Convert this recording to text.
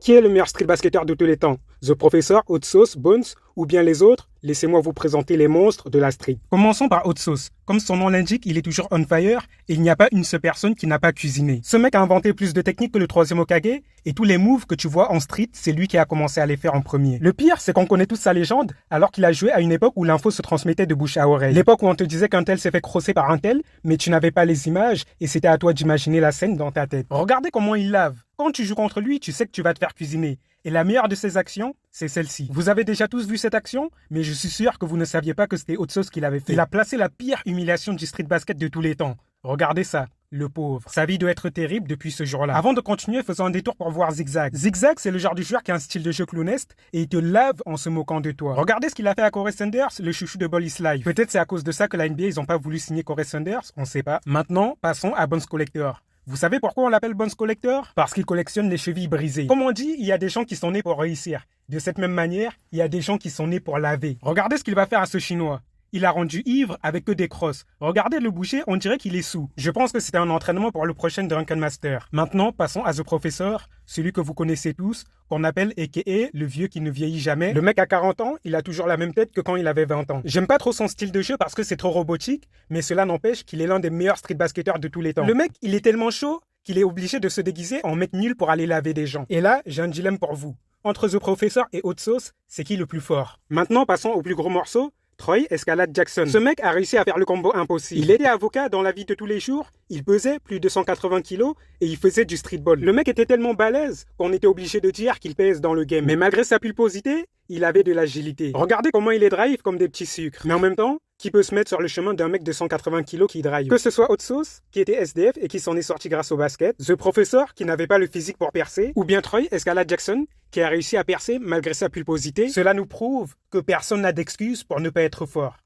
Qui est le meilleur street basketteur de tous les temps? The Professor, Hot Sauce, Bones ou bien les autres? Laissez-moi vous présenter les monstres de la street. Commençons par Hot Sauce. Comme son nom l'indique, il est toujours on fire et il n'y a pas une seule personne qui n'a pas cuisiné. Ce mec a inventé plus de techniques que le troisième Hokage et tous les moves que tu vois en street, c'est lui qui a commencé à les faire en premier. Le pire, c'est qu'on connaît tous sa légende alors qu'il a joué à une époque où l'info se transmettait de bouche à oreille. L'époque où on te disait qu'un tel s'est fait crosser par un tel, mais tu n'avais pas les images et c'était à toi d'imaginer la scène dans ta tête. Regardez comment il lave. Quand tu joues contre lui, tu sais que tu vas te faire cuisiner. Et la meilleure de ces actions, c'est celle-ci. Vous avez déjà tous vu cette action, mais je suis sûr que vous ne saviez pas que c'était Hot Sauce qui l'avait fait. Il a placé la pire humiliation du street basket de tous les temps. Regardez ça, le pauvre. Sa vie doit être terrible depuis ce jour-là. Avant de continuer, faisons un détour pour voir Zigzag. Zigzag, c'est le genre de joueur qui a un style de jeu clownesque et il te lave en se moquant de toi. Regardez ce qu'il a fait à Corey Sanders, le chouchou de Ball is Life. Peut-être c'est à cause de ça que la NBA, ils n'ont pas voulu signer Corey Sanders, on sait pas. Maintenant, passons à Bones Collector. Vous savez pourquoi on l'appelle Bones Collector? Parce qu'il collectionne les chevilles brisées. Comme on dit, il y a des gens qui sont nés pour réussir. De cette même manière, il y a des gens qui sont nés pour laver. Regardez ce qu'il va faire à ce Chinois. Il a rendu ivre avec que des crosses. Regardez le boucher, on dirait qu'il est sous. Je pense que c'était un entraînement pour le prochain Drunken Master. Maintenant, passons à The Professor, celui que vous connaissez tous, qu'on appelle a.k.a. le vieux qui ne vieillit jamais. Le mec a 40 ans, il a toujours la même tête que quand il avait 20 ans. J'aime pas trop son style de jeu parce que c'est trop robotique, mais cela n'empêche qu'il est l'un des meilleurs street basketteurs de tous les temps. Le mec, il est tellement chaud qu'il est obligé de se déguiser en mec nul pour aller laver des gens. Et là, j'ai un dilemme pour vous. Entre The Professor et Hot Sauce, c'est qui le plus fort? Maintenant, passons au plus gros morceau. Troy Escalade Jackson. Ce mec a réussi à faire le combo impossible. Il était avocat dans la vie de tous les jours, il pesait plus de 180 kilos et il faisait du streetball. Le mec était tellement balèze qu'on était obligé de dire qu'il pèse dans le game. Mais malgré sa pulposité, il avait de l'agilité. Regardez comment il est drive comme des petits sucres. Mais en même temps, qui peut se mettre sur le chemin d'un mec de 180 kilos qui drive? Que ce soit Hot Sauce, qui était SDF et qui s'en est sorti grâce au basket, The Professor, qui n'avait pas le physique pour percer, ou bien Troy Escalade Jackson, qui a réussi à percer malgré sa pulposité, cela nous prouve que personne n'a d'excuse pour ne pas être fort.